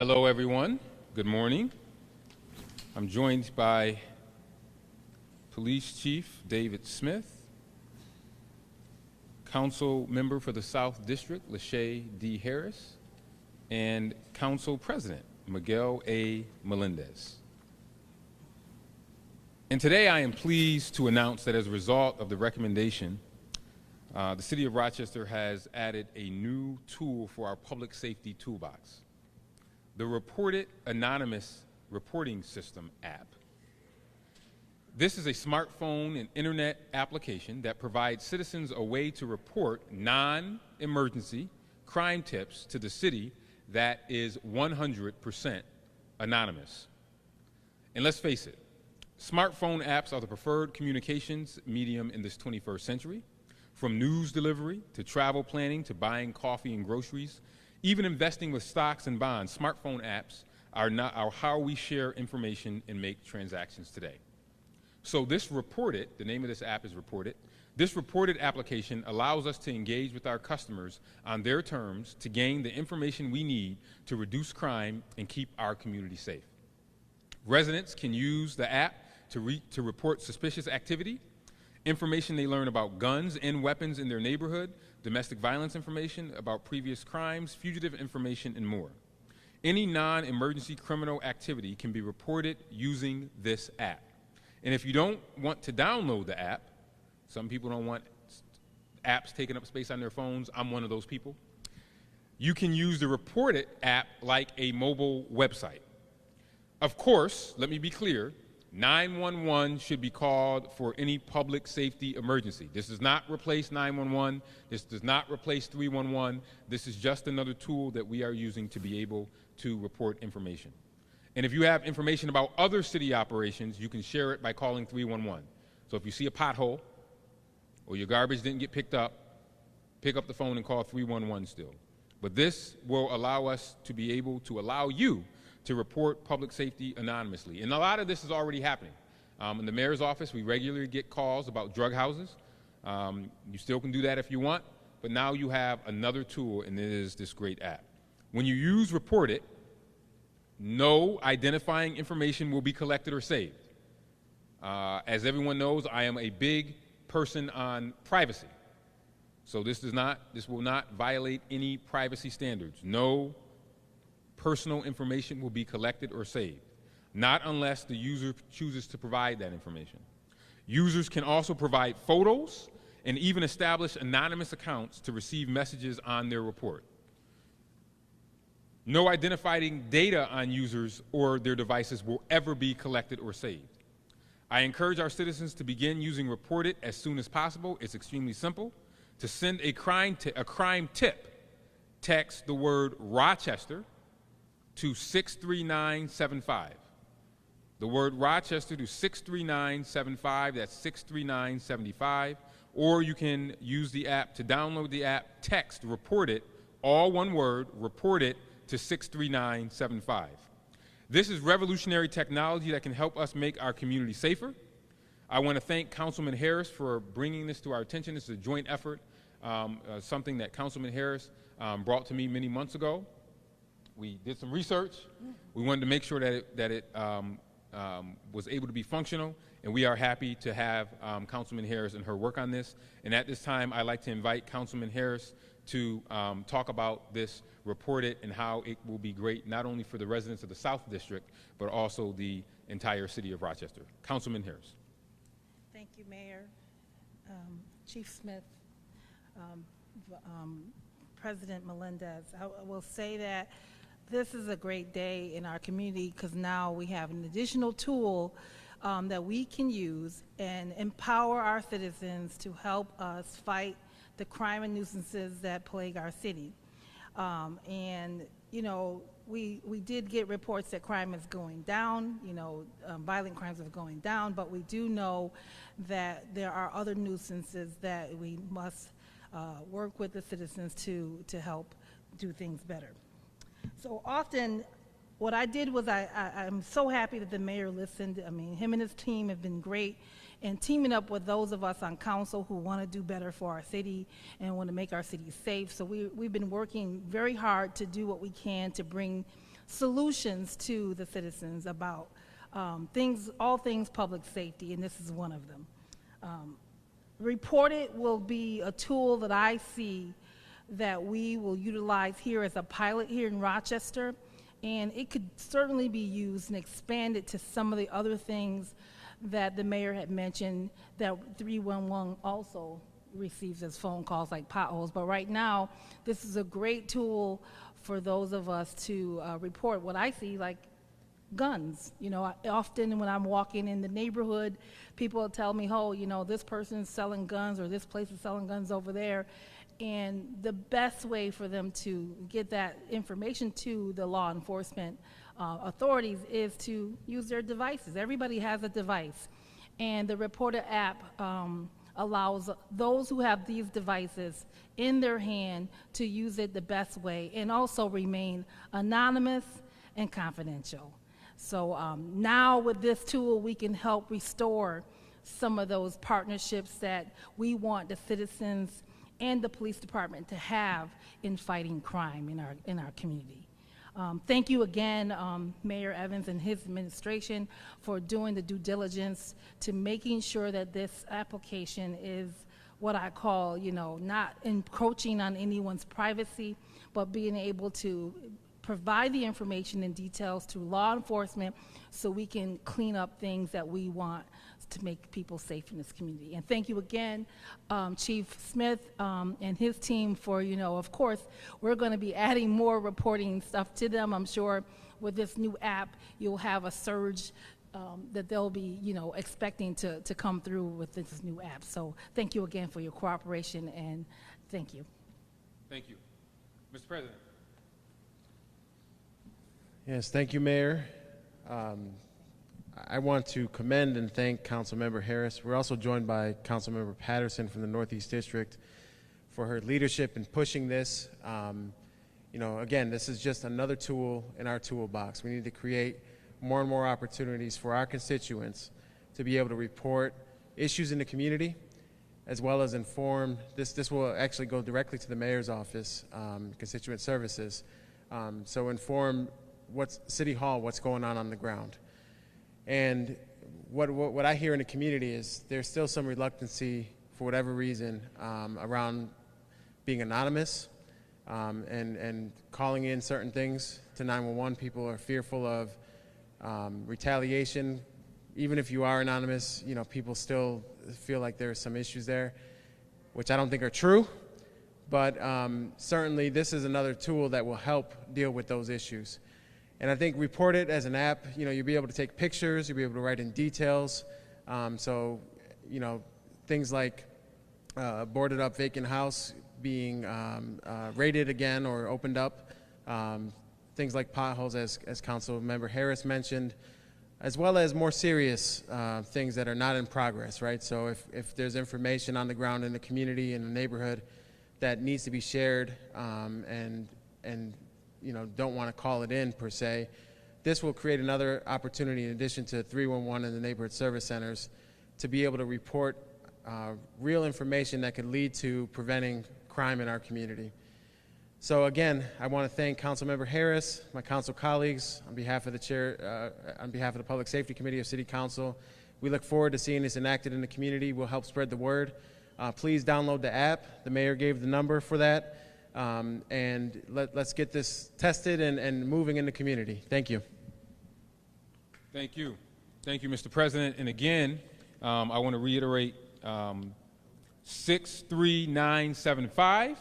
Hello, everyone. Good morning. I'm joined by Police Chief David Smith, Council Member for the South District, Lachey D. Harris, and Council President, Miguel A. Melendez. And today I am pleased to announce that as a result of the recommendation, the City of Rochester has added a new tool for our public safety toolbox, the ReportIt Anonymous Reporting System app. This is a smartphone and internet application that provides citizens a way to report non-emergency crime tips to the city that is 100% anonymous. And let's face it, smartphone apps are the preferred communications medium in this 21st century. From news delivery to travel planning to buying coffee and groceries, even investing with stocks and bonds, smartphone apps are how we share information and make transactions today. So this ReportIt, the name of this app is ReportIt. This ReportIt application allows us to engage with our customers on their terms to gain the information we need to reduce crime and keep our community safe. Residents can use the app to report suspicious activity, information they learn about guns and weapons in their neighborhood, domestic violence information about previous crimes, fugitive information, and more. Any non-emergency criminal activity can be reported using this app. And if you don't want to download the app, some people don't want apps taking up space on their phones, I'm one of those people, you can use the ReportIt app like a mobile website. Of course, let me be clear, 911 should be called for any public safety emergency. This does not replace 911. This does not replace 311. This is just another tool that we are using to be able to report information. And if you have information about other city operations, you can share it by calling 311. So if you see a pothole or your garbage didn't get picked up, pick up the phone and call 311 still. But this will allow us to be able to allow you to report public safety anonymously. And a lot of this is already happening. In the mayor's office, we regularly get calls about drug houses. You still can do that if you want, but now you have another tool, and it is this great app. When you use ReportIt, no identifying information will be collected or saved. As everyone knows, I am a big person on privacy. So this will not violate any privacy standards. No personal information will be collected or saved, not unless the user chooses to provide that information. Users can also provide photos and even establish anonymous accounts to receive messages on their report. No identifying data on users or their devices will ever be collected or saved. I encourage our citizens to begin using ReportIt as soon as possible. It's extremely simple. To send a crime tip, text the word Rochester to 63975. The word Rochester to 63975, that's 63975. Or you can use the app to download the app, text ReportIt, all one word, ReportIt to 63975. This is revolutionary technology that can help us make our community safer. I want to thank Councilman Harris for bringing this to our attention. This is a joint effort, something that Councilman Harris brought to me many months ago. We did some research. We wanted to make sure that it was able to be functional, and we are happy to have Councilman Harris and her work on this. And at this time, I'd like to invite Councilman Harris to talk about this ReportIt and how it will be great not only for the residents of the South District, but also the entire city of Rochester. Councilman Harris. Thank you, Mayor, Chief Smith, President Melendez. I will say that this is a great day in our community because now we have an additional tool that we can use and empower our citizens to help us fight the crime and nuisances that plague our city. And, you know, we did get reports that crime is going down, violent crimes are going down, but we do know that there are other nuisances that we must work with the citizens to help do things better. So often, what I did was I'm so happy that the mayor listened. I mean, him and his team have been great and teaming up with those of us on council who want to do better for our city and want to make our city safe. So we've been working very hard to do what we can to bring solutions to the citizens about all things public safety, and this is one of them. ReportIt will be a tool that I see that we will utilize here as a pilot here in Rochester, and it could certainly be used and expanded to some of the other things that the mayor had mentioned that 311 also receives as phone calls, like potholes. But right now, this is a great tool for those of us to report what I see, like guns. You know, often when I'm walking in the neighborhood, people will tell me, oh, you know, this person's selling guns or this place is selling guns over there. And the best way for them to get that information to the law enforcement authorities is to use their devices. Everybody has a device. And the ReportIt app allows those who have these devices in their hand to use it the best way and also remain anonymous and confidential. So now with this tool, we can help restore some of those partnerships that we want the citizens and the police department to have in fighting crime in our community. Thank you again, Mayor Evans and his administration, for doing the due diligence to making sure that this application is what I call, you know, not encroaching on anyone's privacy, but being able to provide the information and details to law enforcement so we can clean up things that we want to make people safe in this community. And thank you again, Chief Smith and his team for, you know, of course, we're going to be adding more reporting stuff to them. I'm sure with this new app, you'll have a surge that they'll be, you know, expecting to come through with this new app. So thank you again for your cooperation, and thank you. Thank you. Mr. President. Yes, thank you, Mayor. I want to commend and thank Councilmember Harris. We're also joined by Councilmember Patterson from the Northeast District for her leadership in pushing this. You know, again, this is just another tool in our toolbox. We need to create more and more opportunities for our constituents to be able to report issues in the community, as well as inform. This will actually go directly to the mayor's office, constituent services. So inform City Hall, what's going on the ground. And what I hear in the community is there's still some reluctancy, for whatever reason, around being anonymous and calling in certain things to 911. People are fearful of retaliation. Even if you are anonymous, you know, people still feel like there are some issues there, which I don't think are true. But certainly this is another tool that will help deal with those issues. And I think ReportIt as an app, you know, you'll be able to take pictures, you'll be able to write in details. So, you know, things like boarded up vacant house being rated again or opened up. Things like potholes, as Councilmember Harris mentioned, as well as more serious things that are not in progress, right? So if there's information on the ground in the community, in the neighborhood that needs to be shared and you know, don't want to call it in per se, this will create another opportunity in addition to 311 and the neighborhood service centers to be able to report real information that could lead to preventing crime in our community. So again, I want to thank Councilmember Harris, my council colleagues, on behalf of the chair, on behalf of the Public Safety Committee of City Council. We look forward to seeing this enacted in the community. We'll help spread the word. Please download the app. The mayor gave the number for that. And let's get this tested and moving in the community. Thank you. Thank you. Thank you, Mr. President. And again, I want to reiterate 63975.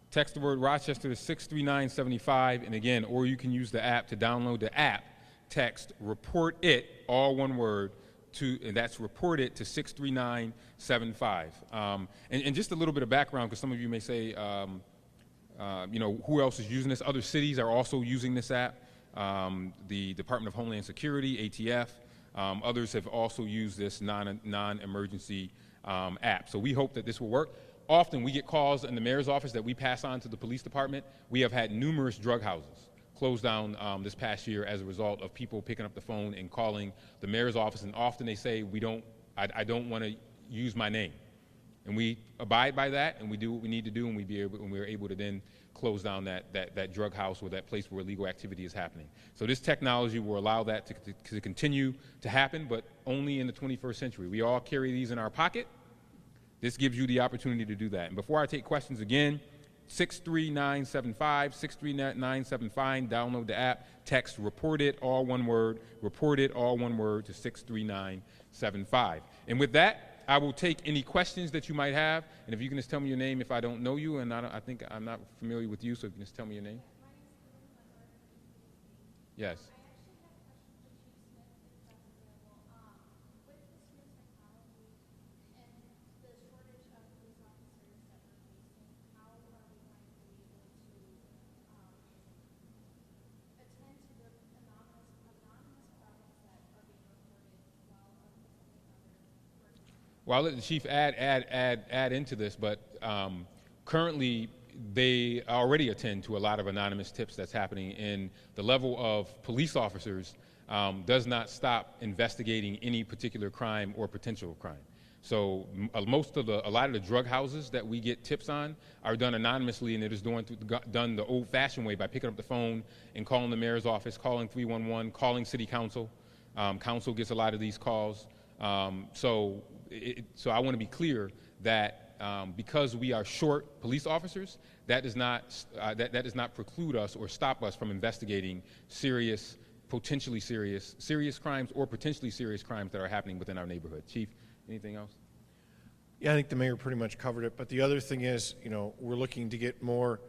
Text the word Rochester to 63975. And again, or you can use the app to download the app. Text ReportIt, all one word, and that's ReportIt to 63975. And just a little bit of background, because some of you may say, you know, who else is using this? Other cities are also using this app. The Department of Homeland Security, ATF, others have also used this non-emergency app. So we hope that this will work. Often we get calls in the mayor's office that we pass on to the police department. We have had numerous drug houses closed down this past year as a result of people picking up the phone and calling the mayor's office, and often they say, I don't want to use my name. And we abide by that, and we do what we need to do, and we're able to then close down that drug house or that place where illegal activity is happening. So this technology will allow that to continue to happen, but only in the 21st century. We all carry these in our pocket. This gives you the opportunity to do that. And before I take questions again, 63975, 63975, download the app, text ReportIt, all one word, ReportIt, all one word, to 63975. And with that, I will take any questions that you might have, and if you can just tell me your name if I don't know you, and I think I'm not familiar with you, so if you can just tell me your name. Yes. Well, I'll let the chief add into this, but currently they already attend to a lot of anonymous tips that's happening, and the level of police officers does not stop investigating any particular crime or potential crime. So a lot of the drug houses that we get tips on are done anonymously, and it is done the old-fashioned way by picking up the phone and calling the mayor's office, calling 311, calling city council. Council gets a lot of these calls. So I want to be clear that because we are short police officers, that does not preclude us or stop us from investigating potentially serious crimes or potentially serious crimes that are happening within our neighborhood. Chief, anything else? Yeah, I think the mayor pretty much covered it. But the other thing is, we're looking to get more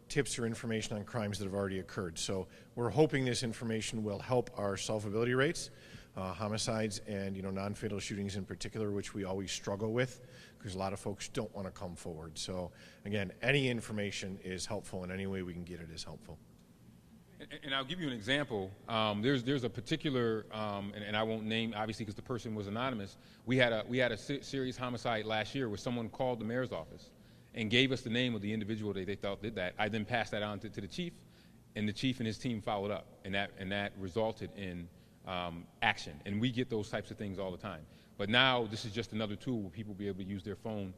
tips or information on crimes that have already occurred. So we're hoping this information will help our solvability rates. Homicides and non-fatal shootings in particular, which we always struggle with because a lot of folks don't want to come forward. So again, any information is helpful, and any way we can get it is helpful. And I'll give you an example. There's a particular, and I won't name obviously because the person was anonymous. We had a serious homicide last year where someone called the mayor's office and gave us the name of the individual that they thought did that. I then passed that on to the chief, and the chief and his team followed up, and that resulted in action. And we get those types of things all the time. But now this is just another tool where people will be able to use their phone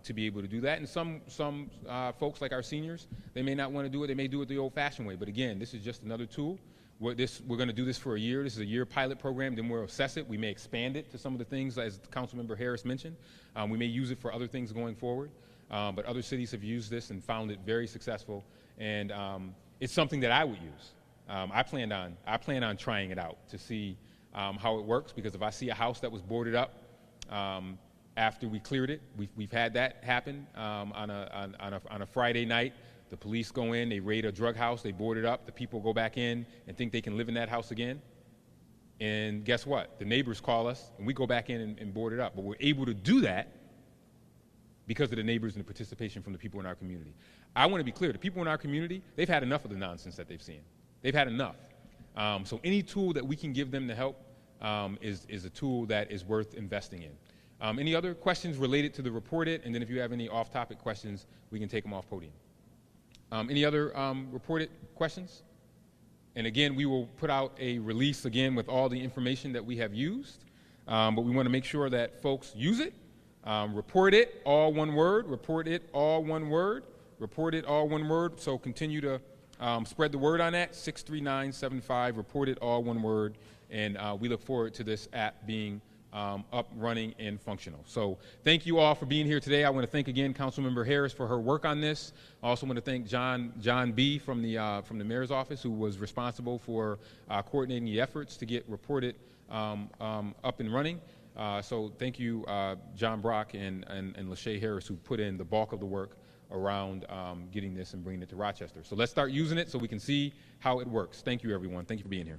to be able to do that. And some folks like our seniors, they may not want to do it. They may do it the old-fashioned way. But again, this is just another tool. We're going to do this for a year. This is a year pilot program. Then we'll assess it. We may expand it to some of the things, as Councilmember Harris mentioned. We may use it for other things going forward. But other cities have used this and found it very successful. And it's something that I would use. I plan on trying it out to see how it works, because if I see a house that was boarded up after we cleared it, we've had that happen on a Friday night. The police go in, they raid a drug house, they board it up, the people go back in and think they can live in that house again. And guess what? The neighbors call us and we go back in and board it up. But we're able to do that because of the neighbors and the participation from the people in our community. I want to be clear, the people in our community, they've had enough of the nonsense that they've seen. They've had enough. So any tool that we can give them to help is a tool that is worth investing in. Any other questions related to the ReportIt? And then if you have any off-topic questions, we can take them off podium. Any other ReportIt questions? And again, we will put out a release again with all the information that we have used. But we want to make sure that folks use it. ReportIt, all one word. ReportIt, all one word. ReportIt, all one word. So continue to spread the word on that. 63975, ReportIt, all one word. And we look forward to this app being up, running, and functional. So thank you all for being here today. I want to thank again Councilmember Harris for her work on this. I also want to thank John B. from the mayor's office, who was responsible for coordinating the efforts to get ReportIt up and running. So thank you, John Brock and Lachey Harris, who put in the bulk of the work around getting this and bringing it to Rochester. So let's start using it so we can see how it works. Thank you, everyone. Thank you for being here.